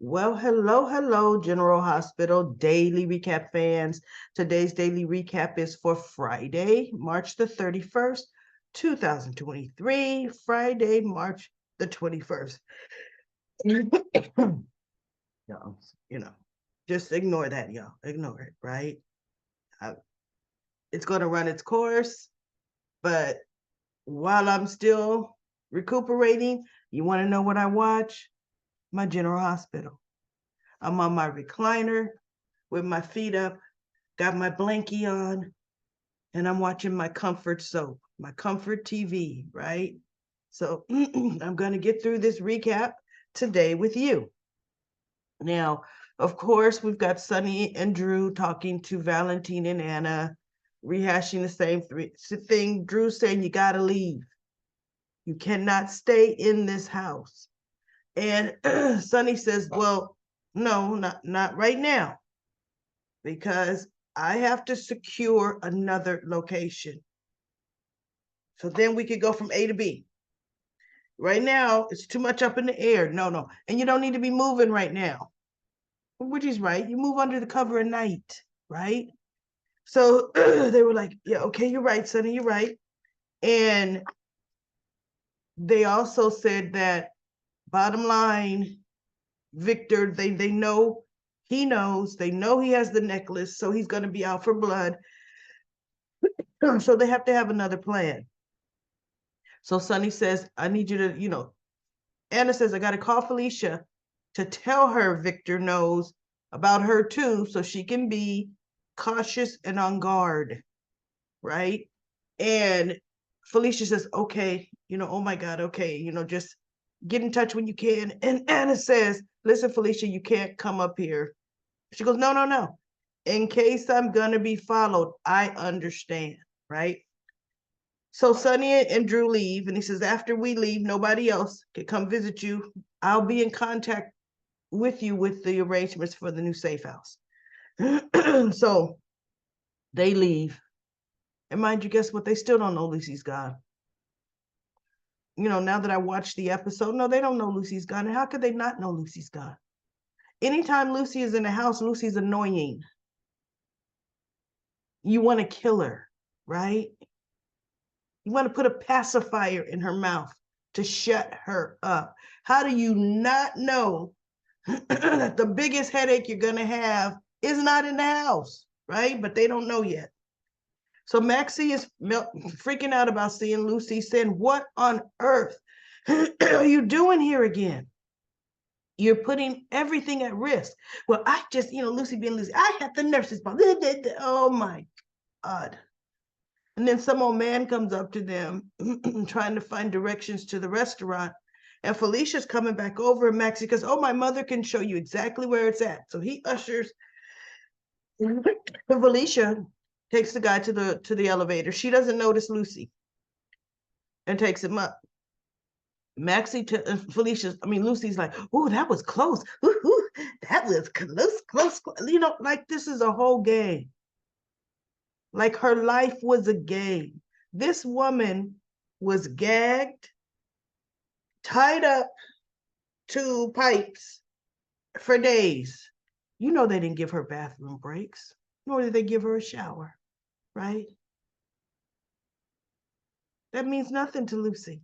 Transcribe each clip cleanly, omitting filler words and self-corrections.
Well, hello, General Hospital Daily Recap fans. Today's daily recap is for Friday, March the 31st, 2023. Friday, March the 21st. Y'all, just ignore that, y'all. Ignore it, right? It's going to run its course, but while I'm still recuperating, you want to know what I watch? My General Hospital. I'm on my recliner with my feet up, got my blankie on, and I'm watching my comfort soap, my comfort TV, right? So I'm going to get through this recap today with you. Now, of course, we've got Sunny and Drew talking to Valentine and Anna, rehashing the same thing. Drew saying, you got to leave. You cannot stay in this house. And Sunny says, well, no, not right now, because I have to secure another location. So then we could go from A to B. Right now, it's too much up in the air. No. And you don't need to be moving right now, which is right. You move under the cover of night, right? So they were like, yeah, okay, you're right, Sonny, you're right. And they also said that bottom line, Victor, they know he knows, they know he has the necklace, so he's going to be out for blood. So they have to have another plan. So Sonny says, I need you to, Anna says, I got to call Felicia to tell her Victor knows about her too, so she can be cautious and on guard, right? And Felicia says, okay, oh my God, okay, just get in touch when you can. And Anna says, listen, Felicia, you can't come up here. She goes, no. In case I'm going to be followed, I understand, right? So Sonny and Drew leave, and he says, after we leave, nobody else can come visit you. I'll be in contact with you with the arrangements for the new safe house. So they leave. And mind you, guess what? They still don't know Lucy's gone. Now that I watched the episode, no, they don't know Lucy's gone. And how could they not know Lucy's gone? Anytime Lucy is in the house, Lucy's annoying. You want to kill her, right? You want to put a pacifier in her mouth to shut her up. How do you not know that the biggest headache you're going to have is not in the house, right? But they don't know yet. So Maxie is freaking out about seeing Lucy, saying, what on earth are you doing here again? You're putting everything at risk. Well, I just, Lucy being Lucy, I had the nurses. Oh my God. And then some old man comes up to them trying to find directions to the restaurant. And Felicia's coming back over, and Maxie goes, oh, my mother can show you exactly where it's at. So he ushers Felicia, takes the guy to the elevator. She doesn't notice Lucy and takes him up. Maxie Lucy's like, oh, that was close. Ooh, that was close. Like this is a whole game. Like her life was a game. This woman was gagged, tied up to pipes for days. They didn't give her bathroom breaks, nor did they give her a shower, right? That means nothing to Lucy.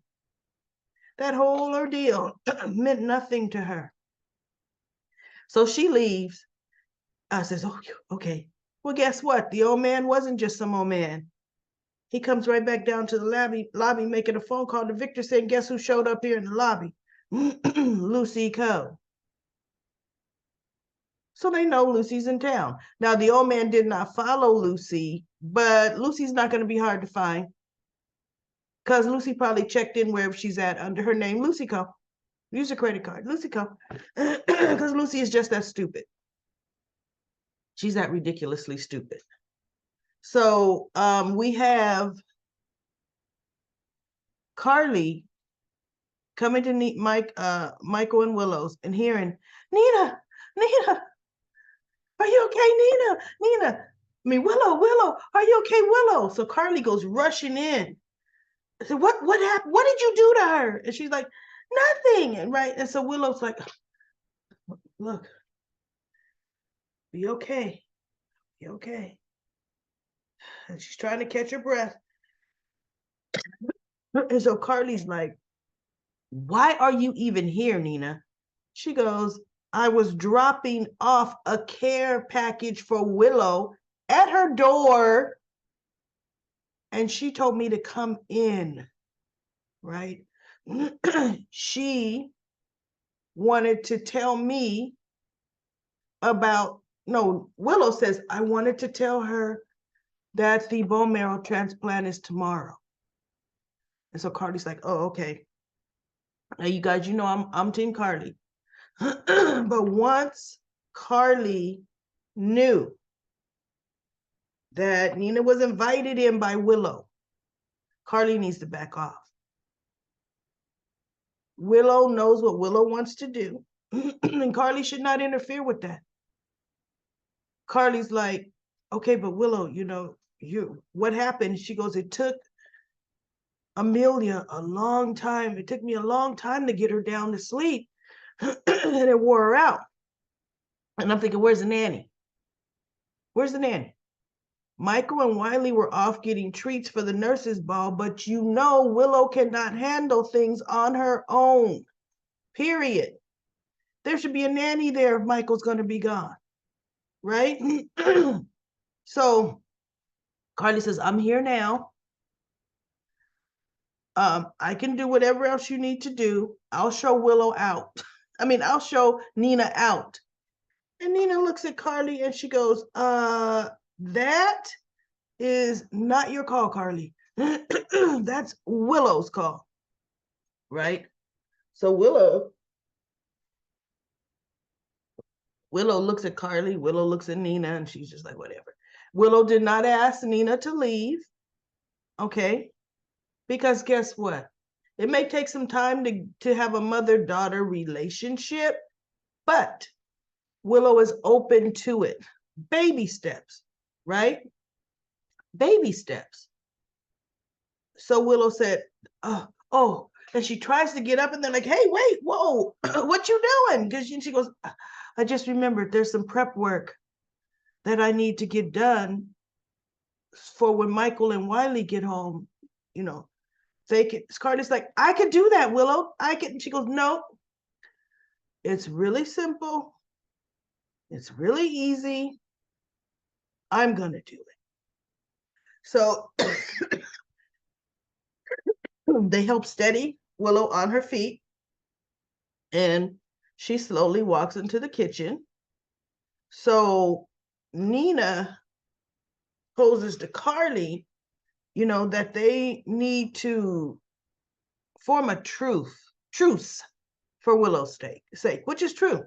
That whole ordeal meant nothing to her. So she leaves. I says, oh, okay. Well, guess what? The old man wasn't just some old man. He comes right back down to the lobby, making a phone call to Victor, saying, guess who showed up here in the lobby? Lucy Coe. So they know Lucy's in town. Now, the old man did not follow Lucy, but Lucy's not going to be hard to find, because Lucy probably checked in wherever she's at under her name, Lucy Co. Use a credit card, Lucy Co. Because Lucy is just that stupid. She's that ridiculously stupid. So we have Carly coming to meet Michael and Willow's and hearing, Nina, are you okay, Nina? Willow, are you okay, Willow? So Carly goes rushing in. I said, what happened? What did you do to her? And she's like, nothing. And so Willow's like, look, be okay. Be okay. And she's trying to catch her breath. And so Carly's like, why are you even here, Nina? She goes, I was dropping off a care package for Willow at her door, and she told me to come in, right? She wanted to tell me about, no, Willow says, I wanted to tell her that the bone marrow transplant is tomorrow. And so Carly's like, oh, okay. Now you guys, you know I'm Team Carly. But once Carly knew that Nina was invited in by Willow, Carly needs to back off. Willow knows what Willow wants to do, and Carly should not interfere with that. Carly's like, okay, but Willow, what happened? She goes, it took Amelia a long time. It took me a long time to get her down to sleep, and it wore her out. And I'm thinking, where's the nanny? Where's the nanny? Michael and Wiley were off getting treats for the nurses' ball, but Willow cannot handle things on her own, period. There should be a nanny there if Michael's going to be gone, right? So Carly says, I'm here now. I can do whatever else you need to do. I'll show Willow out. I'll show Nina out. And Nina looks at Carly and she goes, that is not your call, Carly. That's Willow's call, right? So Willow looks at Carly, Willow looks at Nina, and she's just like, whatever. Willow did not ask Nina to leave, okay? Because guess what? It may take some time to have a mother-daughter relationship, but Willow is open to it. Baby steps, right? Baby steps. So Willow said, oh, and she tries to get up and they're like, hey, wait, whoa, what you doing? Because she goes, I just remembered there's some prep work that I need to get done for when Michael and Wiley get home. They can. Carly's like, I could do that, Willow. I can. She goes, no, it's really simple. It's really easy. I'm going to do it. So they help steady Willow on her feet, and she slowly walks into the kitchen. So Nina poses to Carly, that they need to form a truce for Willow's sake, which is true.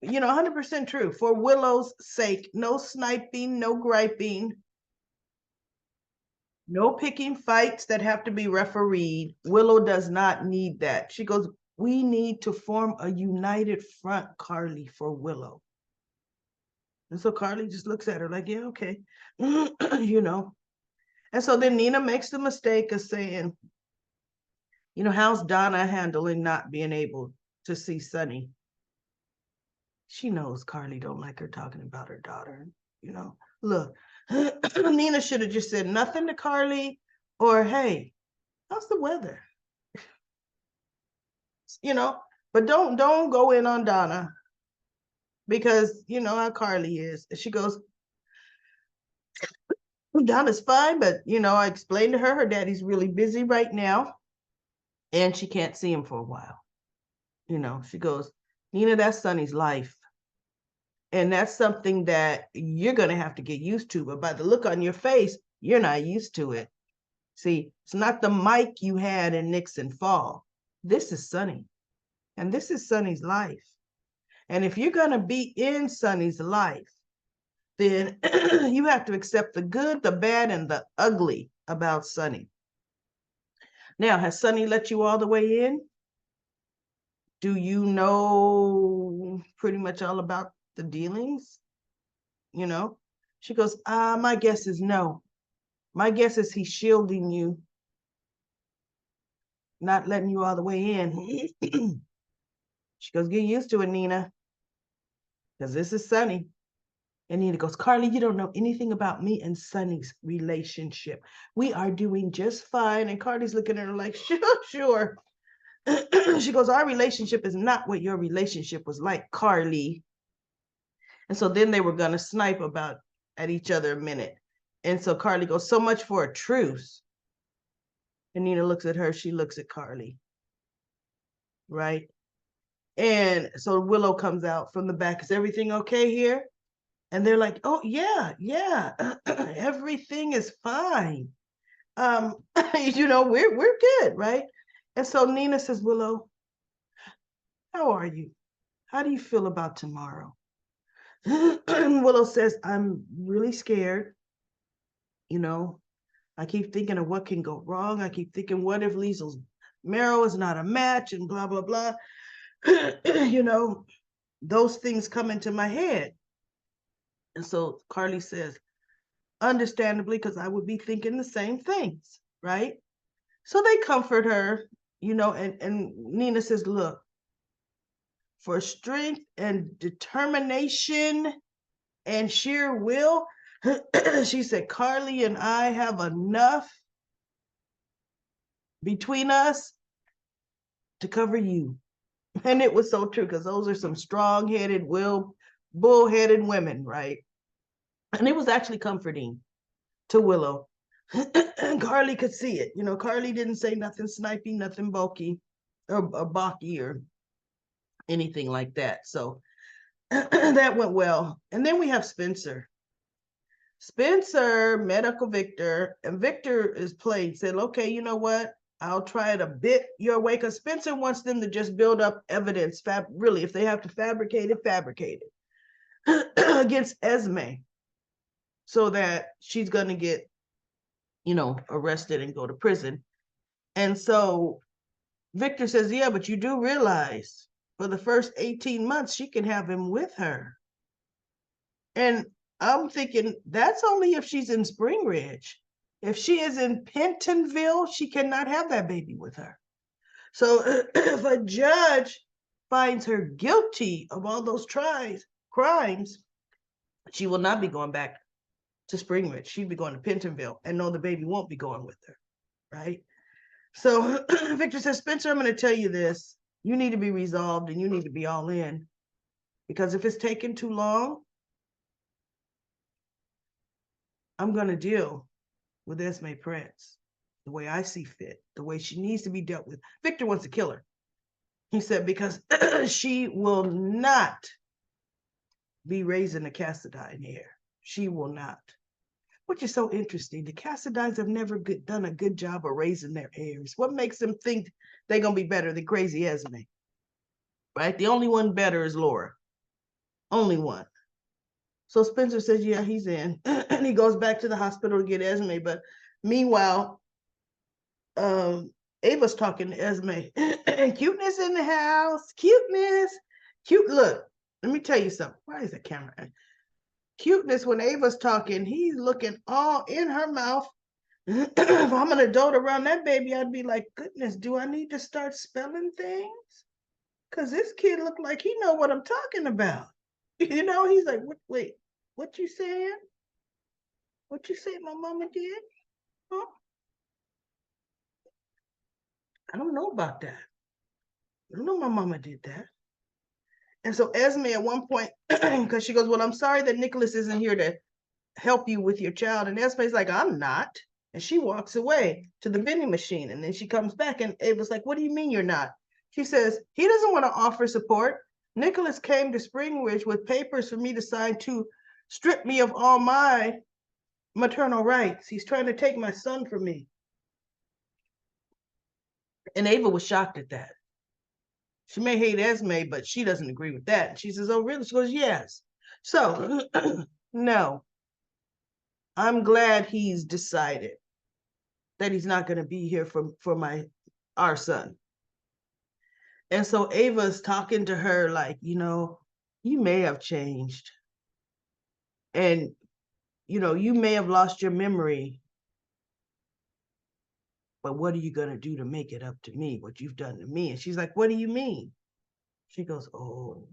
100% true. For Willow's sake, no sniping, no griping, no picking fights that have to be refereed. Willow does not need that. She goes, we need to form a united front, Carly, for Willow. And so Carly just looks at her like, yeah, okay. And so then Nina makes the mistake of saying, how's Donna handling not being able to see Sunny? She knows Carly don't like her talking about her daughter. Look, Nina should have just said nothing to Carly, or hey, how's the weather? But don't go in on Donna, because you know how Carly is. She goes, Donna's fine, but I explained to her daddy's really busy right now and she can't see him for a while. She goes, Nina, that's Sonny's life. And that's something that you're going to have to get used to. But by the look on your face, you're not used to it. See, it's not the Mike you had in Nixon Fall. This is Sonny. And this is Sonny's life. And if you're going to be in Sonny's life, then you have to accept the good, the bad, and the ugly about Sonny. Now, has Sonny let you all the way in? Do you know pretty much all about the dealings? She goes, my guess is no. My guess is he's shielding you, not letting you all the way in. She goes, get used to it, Nina. because this is Sonny. And Nina goes, Carly, you don't know anything about me and Sonny's relationship. We are doing just fine. And Carly's looking at her like, sure, sure. She goes, our relationship is not what your relationship was like, Carly. And so then they were going to snipe about at each other a minute. And so Carly goes, so much for a truce. And Nina looks at her. She looks at Carly. Right. And so Willow comes out from the back. Is everything okay here? And they're like, oh, yeah, yeah. Everything is fine. We're good, right? And so Nina says, Willow, how are you? How do you feel about tomorrow? Willow says, I'm really scared. You know, I keep thinking of what can go wrong. I keep thinking, what if Liesel's marrow is not a match and blah, blah, blah. Those things come into my head. And so Carly says, understandably, because I would be thinking the same things, right? So they comfort her, and Nina says, look, for strength and determination and sheer will, she said, Carly and I have enough between us to cover you. And it was so true, because those are some strong-headed, bull-headed women, right? And it was actually comforting to Willow. And Carly could see it. Carly didn't say nothing snipey, nothing bulky or balky or anything like that. So that went well. And then we have Spencer. Spencer met Uncle Victor, and Victor is played, said, okay, you know what? I'll try it a bit your way, because Spencer wants them to just build up evidence, really, if they have to fabricate it against Esme, so that she's going to get, arrested and go to prison. And so Victor says, yeah, but you do realize for the first 18 months, she can have him with her. And I'm thinking, that's only if she's in Spring Ridge. If she is in Pentonville, she cannot have that baby with her. So if a judge finds her guilty of all those crimes, she will not be going back to Spring Ridge. She'd be going to Pentonville, and no, the baby won't be going with her, right? So Victor says, Spencer, I'm going to tell you this. You need to be resolved, and you need to be all in, because if it's taking too long, I'm going to deal with Esme Prince the way I see fit, the way she needs to be dealt with. Victor wants to kill her. He said, because she will not be raising the Cassadine heir. She will not. Which is so interesting. The Cassadines have never done a good job of raising their heirs. What makes them think they're going to be better than crazy Esme? Right? The only one better is Laura. Only one. So Spencer says, yeah, he's in. And he goes back to the hospital to get Esme. But meanwhile, Ava's talking to Esme. Cuteness in the house. Cuteness. Cute. Look, let me tell you something. Why is the camera? Cuteness, when Ava's talking, he's looking all in her mouth. If I'm an adult around that baby, I'd be like, goodness, do I need to start spelling things? Because this kid looked like he know what I'm talking about. He's like, wait, what you saying? What you say my mama did? Huh? I don't know about that. I don't know my mama did that. And so Esme at one point, because she goes, well, I'm sorry that Nicholas isn't here to help you with your child. And Esme's like, I'm not. And she walks away to the vending machine. And then she comes back and Ava's like, what do you mean you're not? She says, he doesn't want to offer support. Nicholas came to Spring Ridge with papers for me to sign to strip me of all my maternal rights. He's trying to take my son from me. And Ava was shocked at that. She may hate Esme, but she doesn't agree with that. And she says, oh, really? She goes, yes. So, no. I'm glad he's decided that he's not going to be here for our son. And so Ava's talking to her like, you may have changed. And, you may have lost your memory. But what are you going to do to make it up to me, what you've done to me? And she's like, what do you mean? She goes, oh.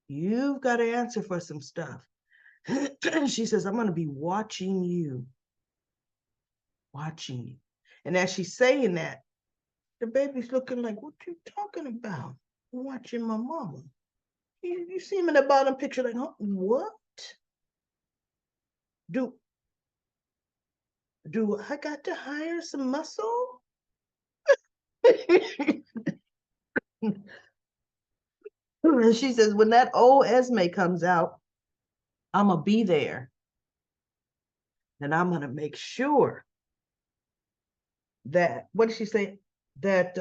You've got to answer for some stuff. She says, I'm going to be watching you. Watching you. And as she's saying that, the baby's looking like, what you talking about? I'm watching my mama. You see him in the bottom picture, like, huh? What? Do I got to hire some muscle? And she says, when that old Esme comes out, I'm going to be there. And I'm going to make sure that, what did she say? That,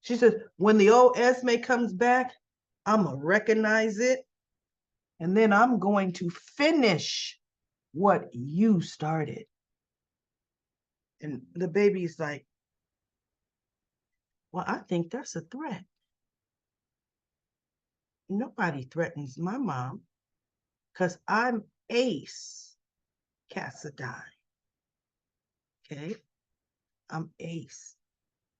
she says, when the old Esme comes back, I'm going to recognize it. And then I'm going to finish what you started. And the baby's like, well, I think that's a threat. Nobody threatens my mom because I'm Ace Cassadine. Okay? I'm Ace.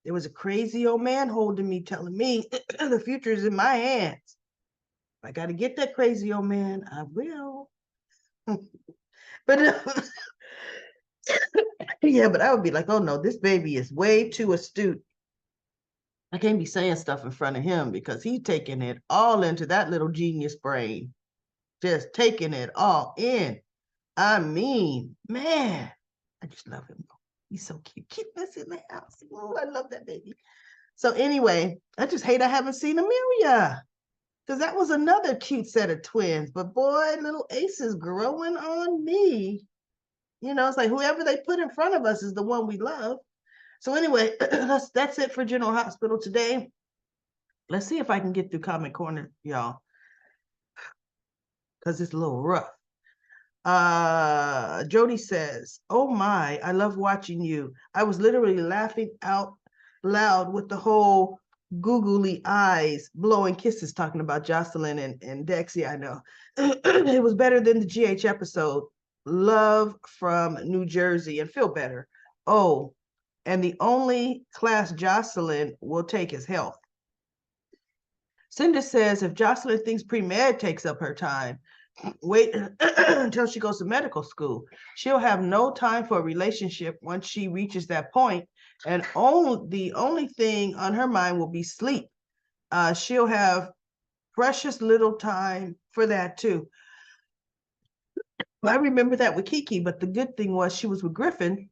There was a crazy old man holding me, telling me the future is in my hands. If I got to get that crazy old man, I will. But yeah, but I would be like, oh no, this baby is way too astute. I can't be saying stuff in front of him because he's taking it all into that little genius brain, just taking it all in. I mean, man, I just love him. He's so cute. Cuteness in the house. Oh, I love that baby. So anyway, I just hate I haven't seen Amelia because that was another cute set of twins. But boy, little Ace is growing on me. You know, it's like whoever they put in front of us is the one we love. So anyway, that's it for General Hospital today. Let's see if I can get through Comment Corner, y'all, because it's a little rough. Jody says, oh my, I love watching you. I was literally laughing out loud with the whole googly eyes blowing kisses talking about Jocelyn and Dexy. I know. It was better than the GH episode. Love from New Jersey and feel better. Oh, and the only class Jocelyn will take is health. Cinda says if Jocelyn thinks pre-med takes up her time, wait until she goes to medical school. She'll have no time for a relationship once she reaches that point, and the only thing on her mind will be sleep. She'll have precious little time for that too. I remember that with Kiki, but the good thing was she was with Griffin,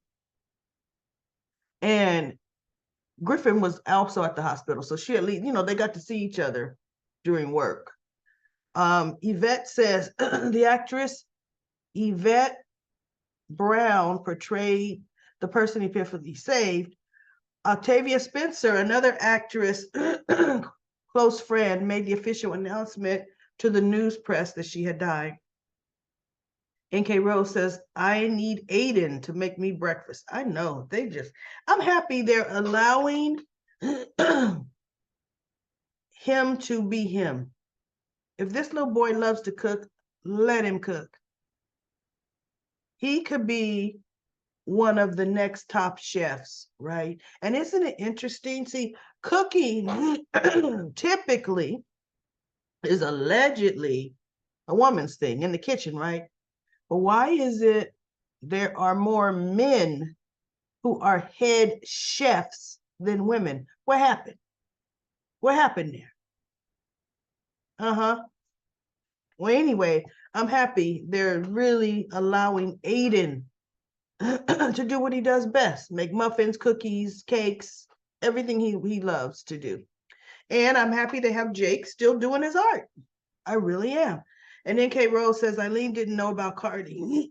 and Griffin was also at the hospital, so she at least, they got to see each other during work. Yvette says the actress Yvette Brown portrayed the person he fearfully saved. Octavia Spencer, another actress, close friend, made the official announcement to the news press that she had died. NK Rose says, I need Aiden to make me breakfast. I know, I'm happy they're allowing him to be him. If this little boy loves to cook, let him cook. He could be one of the next top chefs, right? And isn't it interesting? See, cooking typically is allegedly a woman's thing in the kitchen, right? But why is it there are more men who are head chefs than women? What happened? What happened there? Uh-huh. Well, anyway, I'm happy they're really allowing Aiden to do what he does best, make muffins, cookies, cakes, everything he loves to do. And I'm happy to have Jake still doing his art. I really am. And then Kate Rose says, Eileen didn't know about Cardi.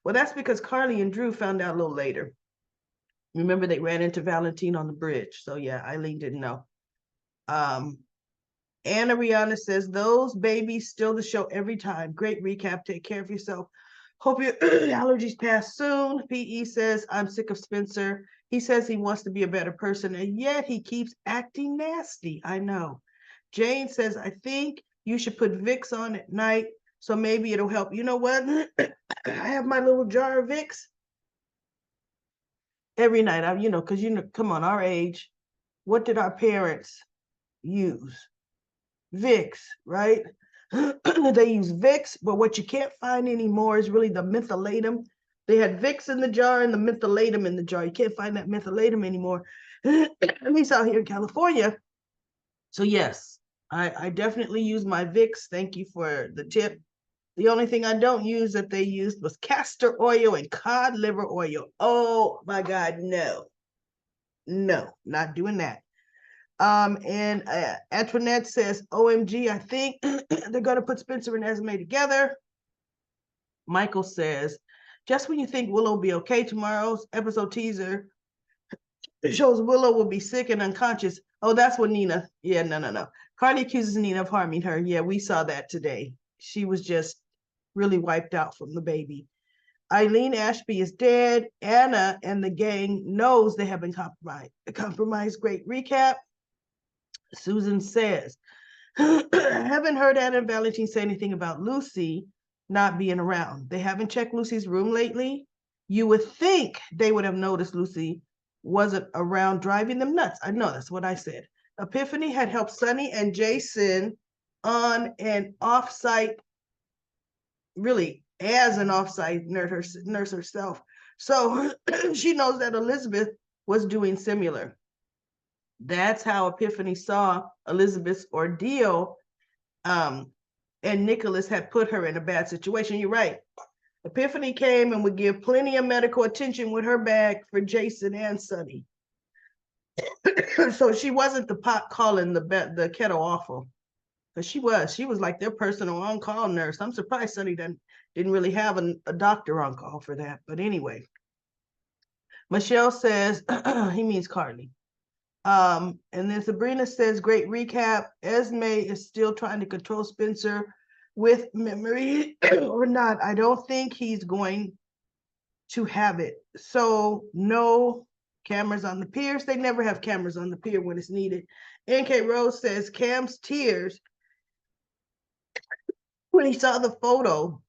Well, that's because Carly and Drew found out a little later. Remember, they ran into Valentine on the bridge. So yeah, Eileen didn't know. Anna Rihanna says, those babies still the show every time. Great recap. Take care of yourself. Hope your allergies pass soon. PE says, I'm sick of Spencer. He says he wants to be a better person, and yet he keeps acting nasty. I know. Jane says, I think you should put Vicks on at night, so maybe it'll help. You know what? I have my little jar of Vicks every night. Because, come on, our age, what did our parents use? Vicks, right? They use Vicks, but what you can't find anymore is really the mentholatum. They had Vicks in the jar and the mentholatum in the jar. You can't find that mentholatum anymore, at least out here in California. So yes, I definitely use my Vicks. Thank you for the tip. The only thing I don't use that they used was castor oil and cod liver oil. Oh my God, no. No, not doing that. And Antoinette says, OMG, I think they're going to put Spencer and Esme together. Michael says, just when you think Willow will be okay, tomorrow's episode teaser shows Willow will be sick and unconscious. Oh, that's what Nina. Yeah, no. Carly accuses Nina of harming her. Yeah, we saw that today. She was just really wiped out from the baby. Eileen Ashby is dead. Anna and the gang knows they have been compromised. Compromised. Great recap. Susan says, haven't heard Anna and Valentine say anything about Lucy not being around. They haven't checked Lucy's room lately. You would think they would have noticed Lucy wasn't around driving them nuts. I know, that's what I said. Epiphany had helped Sunny and Jason on an offsite, really as an offsite nurse herself. So she knows that Elizabeth was doing similar. That's how Epiphany saw Elizabeth's ordeal. And Nicholas had put her in a bad situation. You're right. Epiphany came and would give plenty of medical attention with her bag for Jason and Sunny. So she wasn't the pot calling the kettle awful. But she was like their personal on-call nurse. I'm surprised Sunny didn't really have a doctor on call for that. But anyway, Michelle says, he means Carly. And then Sabrina says, great recap. Esme is still trying to control Spencer with memory or not. I don't think he's going to have it. So no cameras on the piers. They never have cameras on the pier when it's needed. NK Rose says Cam's tears when he saw the photo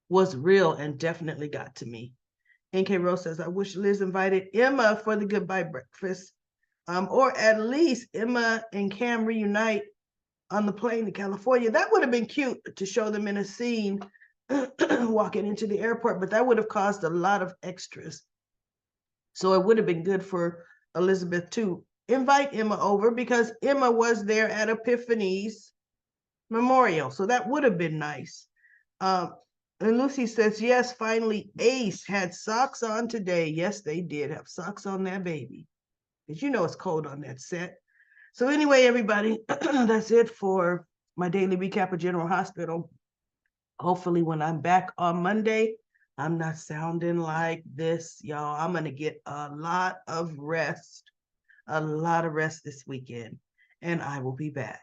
was real and definitely got to me. NK Rose says, I wish Liz invited Emma for the goodbye breakfast. Or at least Emma and Cam reunite on the plane to California. That would have been cute to show them in a scene walking into the airport, but that would have caused a lot of extras. So it would have been good for Elizabeth to invite Emma over because Emma was there at Epiphany's memorial. So that would have been nice. And Lucy says, yes, finally Ace had socks on today. Yes, they did have socks on that baby. Because you know it's cold on that set. So anyway, everybody, that's it for my daily recap of General Hospital. Hopefully when I'm back on Monday, I'm not sounding like this, y'all. I'm going to get a lot of rest this weekend, and I will be back.